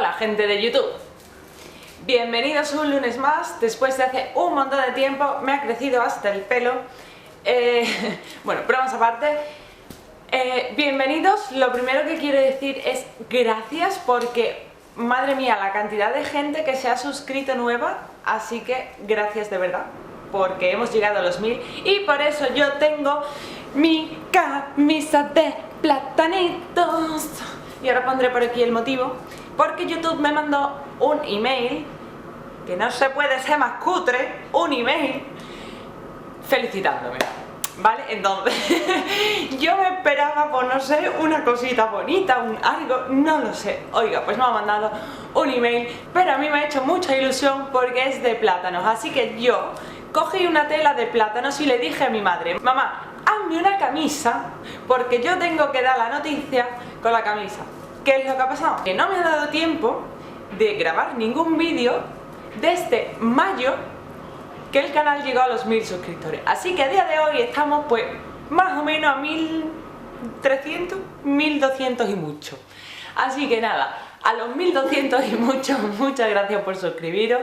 Hola gente de YouTube, bienvenidos un lunes más. Después de hace un montón de tiempo me ha crecido hasta el pelo. Bueno, bromas aparte, bienvenidos. Lo primero que quiero decir es gracias porque, madre mía, la cantidad de gente que se ha suscrito nueva, así que gracias de verdad, porque hemos llegado a los 1000 y por eso yo tengo mi camisa de platanitos. Y ahora pondré por aquí el motivo, porque YouTube me mandó un email, que no se puede ser más cutre, un email felicitándome, ¿vale? Entonces, yo me esperaba, pues no sé, una cosita bonita, algo, no lo sé. Oiga, pues me ha mandado un email, pero a mí me ha hecho mucha ilusión porque es de plátanos, así que yo cogí una tela de plátanos y le dije a mi madre: mamá, hazme una camisa, porque yo tengo que dar la noticia con la camisa. ¿Qué es lo que ha pasado? Que no me ha dado tiempo de grabar ningún vídeo desde mayo que el canal llegó a los 1000 suscriptores. Así que a día de hoy estamos pues más o menos a 1300, 1200 y mucho. Así que nada, a los 1200 y mucho, muchas gracias por suscribiros.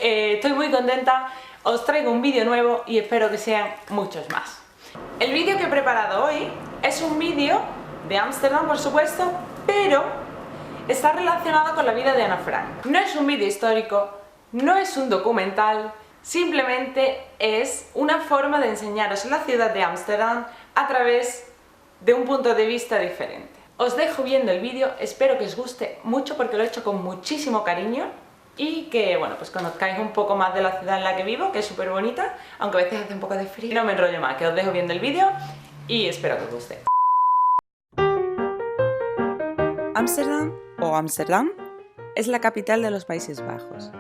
Estoy muy contenta, os traigo un vídeo nuevo y espero que sean muchos más. El vídeo que he preparado hoy es un vídeo de Ámsterdam, por supuesto, pero está relacionado con la vida de Ana Frank. No es un vídeo histórico, no es un documental, simplemente es una forma de enseñaros la ciudad de Ámsterdam a través de un punto de vista diferente. Os dejo viendo el vídeo, espero que os guste mucho porque lo he hecho con muchísimo cariño y que, bueno, pues conozcáis un poco más de la ciudad en la que vivo, que es súper bonita, aunque a veces hace un poco de frío. No me enrollo más, que os dejo viendo el vídeo y espero que os guste. Ámsterdam, o Ámsterdam, es la capital de los Países Bajos.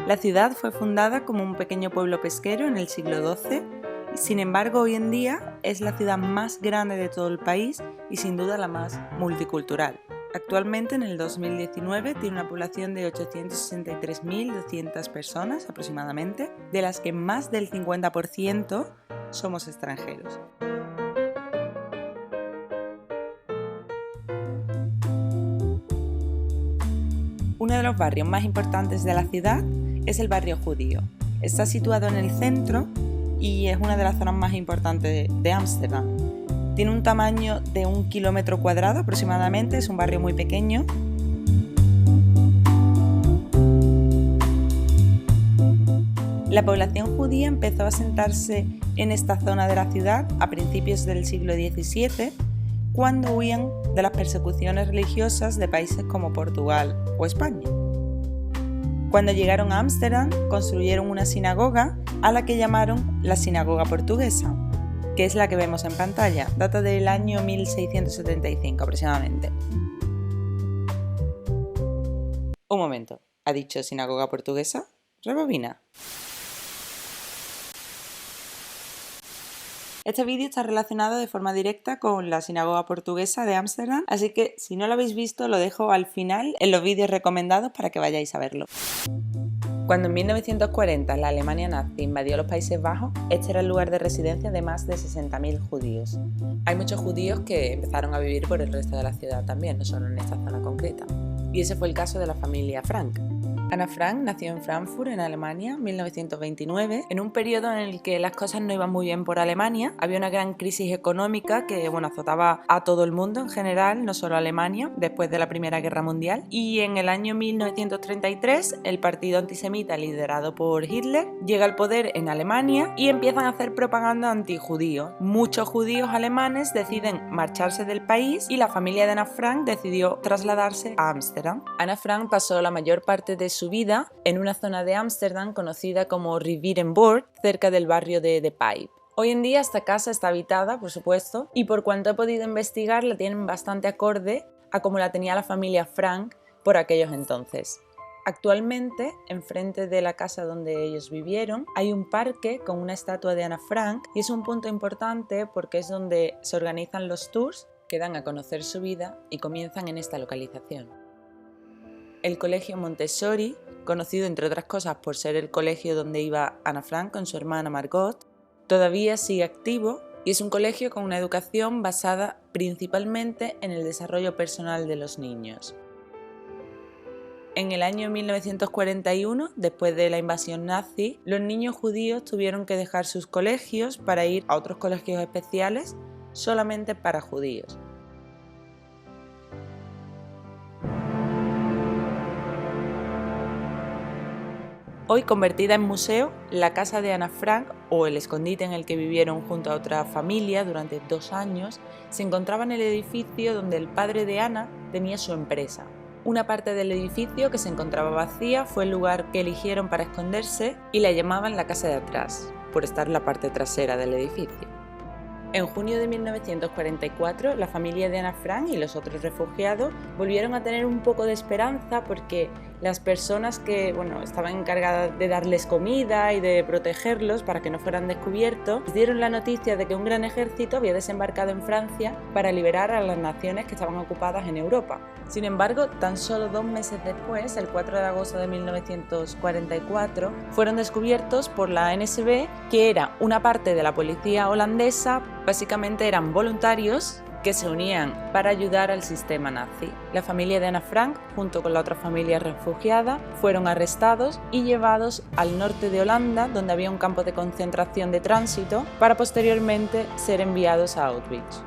La ciudad fue fundada como un pequeño pueblo pesquero en el siglo XII, y sin embargo hoy en día es la ciudad más grande de todo el país y sin duda la más multicultural. Actualmente, en el 2019, tiene una población de 863.200 personas aproximadamente, de las que más del 50% somos extranjeros. Uno de los barrios más importantes de la ciudad es el barrio judío. Está situado en el centro y es una de las zonas más importantes de Ámsterdam. Tiene un tamaño de 1 kilómetro cuadrado aproximadamente, es un barrio muy pequeño. La población judía empezó a asentarse en esta zona de la ciudad a principios del siglo XVII, cuando huían de las persecuciones religiosas de países como Portugal o España. Cuando llegaron a Ámsterdam, construyeron una sinagoga a la que llamaron la Sinagoga Portuguesa, que es la que vemos en pantalla, data del año 1675 aproximadamente. Un momento, ¿ha dicho Sinagoga Portuguesa? Rebobina. Este vídeo está relacionado de forma directa con la Sinagoga Portuguesa de Ámsterdam, así que si no lo habéis visto lo dejo al final en los vídeos recomendados para que vayáis a verlo. Cuando en 1940 la Alemania nazi invadió los Países Bajos, este era el lugar de residencia de más de 60.000 judíos. Hay muchos judíos que empezaron a vivir por el resto de la ciudad también, no solo en esta zona concreta. Y ese fue el caso de la familia Frank. Ana Frank nació en Frankfurt, en Alemania, en 1929, en un periodo en el que las cosas no iban muy bien por Alemania. Había una gran crisis económica que, azotaba a todo el mundo en general, no solo a Alemania, después de la Primera Guerra Mundial. Y en el año 1933, el partido antisemita liderado por Hitler llega al poder en Alemania y empiezan a hacer propaganda antijudío. Muchos judíos alemanes deciden marcharse del país y la familia de Ana Frank decidió trasladarse a Ámsterdam. Ana Frank pasó la mayor parte de su vida en una zona de Ámsterdam conocida como Rivierenbuurt, cerca del barrio de De Pijp. Hoy en día esta casa está habitada, por supuesto, y por cuanto he podido investigar la tienen bastante acorde a como la tenía la familia Frank por aquellos entonces. Actualmente, enfrente de la casa donde ellos vivieron, hay un parque con una estatua de Ana Frank y es un punto importante porque es donde se organizan los tours que dan a conocer su vida y comienzan en esta localización. El colegio Montessori, conocido entre otras cosas por ser el colegio donde iba Ana Frank con su hermana Margot, todavía sigue activo y es un colegio con una educación basada principalmente en el desarrollo personal de los niños. En el año 1941, después de la invasión nazi, los niños judíos tuvieron que dejar sus colegios para ir a otros colegios especiales solamente para judíos. Hoy convertida en museo, la casa de Ana Frank, o el escondite en el que vivieron junto a otra familia durante 2 años, se encontraba en el edificio donde el padre de Ana tenía su empresa. Una parte del edificio que se encontraba vacía fue el lugar que eligieron para esconderse y la llamaban la casa de atrás, por estar en la parte trasera del edificio. En junio de 1944, la familia de Ana Frank y los otros refugiados volvieron a tener un poco de esperanza porque las personas que estaban encargadas de darles comida y de protegerlos para que no fueran descubiertos, les dieron la noticia de que un gran ejército había desembarcado en Francia para liberar a las naciones que estaban ocupadas en Europa. Sin embargo, tan solo 2 meses después, el 4 de agosto de 1944, fueron descubiertos por la NSB, que era una parte de la policía holandesa. Básicamente eran voluntarios que se unían para ayudar al sistema nazi. La familia de Ana Frank, junto con la otra familia refugiada, fueron arrestados y llevados al norte de Holanda, donde había un campo de concentración de tránsito, para posteriormente ser enviados a Auschwitz.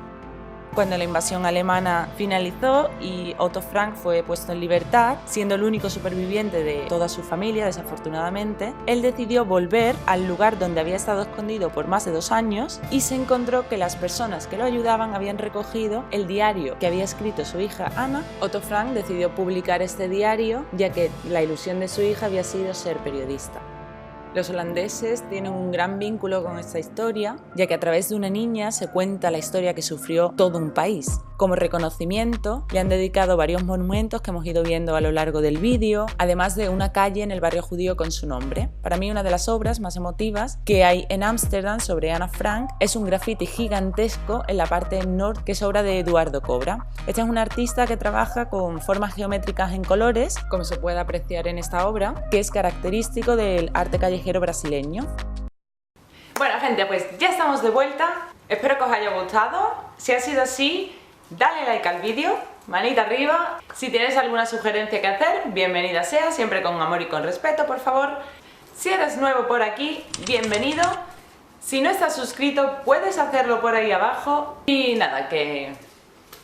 Cuando la invasión alemana finalizó y Otto Frank fue puesto en libertad, siendo el único superviviente de toda su familia, desafortunadamente, él decidió volver al lugar donde había estado escondido por más de 2 años y se encontró que las personas que lo ayudaban habían recogido el diario que había escrito su hija Ana. Otto Frank decidió publicar este diario, ya que la ilusión de su hija había sido ser periodista. Los holandeses tienen un gran vínculo con esta historia, ya que a través de una niña se cuenta la historia que sufrió todo un país. Como reconocimiento, le han dedicado varios monumentos que hemos ido viendo a lo largo del vídeo, además de una calle en el barrio judío con su nombre. Para mí, una de las obras más emotivas que hay en Ámsterdam sobre Ana Frank es un grafiti gigantesco en la parte norte, que es obra de Eduardo Cobra. Este es un artista que trabaja con formas geométricas en colores, como se puede apreciar en esta obra, que es característico del arte callejero brasileño. Bueno, gente, pues ya estamos de vuelta. Espero que os haya gustado. Si ha sido así, dale like al vídeo, manita arriba. Si tienes alguna sugerencia que hacer, bienvenida sea, siempre con amor y con respeto, por favor. Si eres nuevo por aquí, bienvenido. Si no estás suscrito, puedes hacerlo por ahí abajo. Y nada, que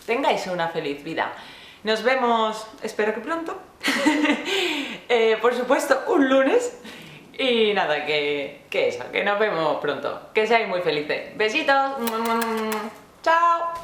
tengáis una feliz vida. Nos vemos, espero que pronto. Por supuesto, un lunes. Y nada, que eso, que nos vemos pronto. Que seáis muy felices. Besitos. Chao.